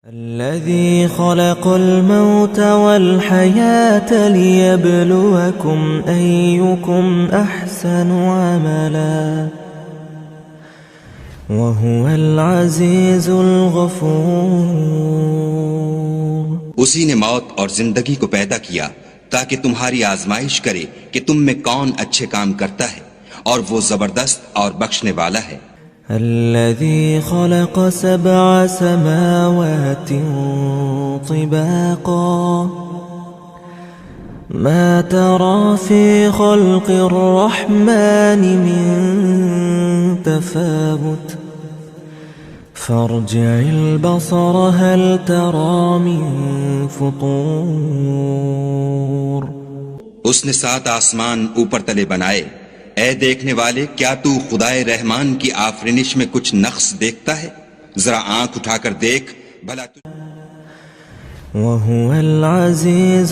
الذي خلق الموت والحياة ليبلوكم أيكم أحسن عملا وهو العزيز الغفور. اسی نے موت اور زندگی کو پیدا کیا تاکہ تمہاری آزمائش کرے کہ تم میں کون اچھے کام کرتا ہے، اور وہ زبردست اور بخشنے والا ہے. الذي خلق 7 سماوات طباقا ما ترى في خلق الرحمن من تفاوت فارجع البصر هل ترى من فطور. اس نے 7 آسمان اوپر تلے بنائے. اے دیکھنے والے، کیا تو خدائے رحمان کی آفرینش میں کچھ نقص دیکھتا ہے؟ ذرا آنکھ اٹھا کر دیکھ بھلا. وهو العزيز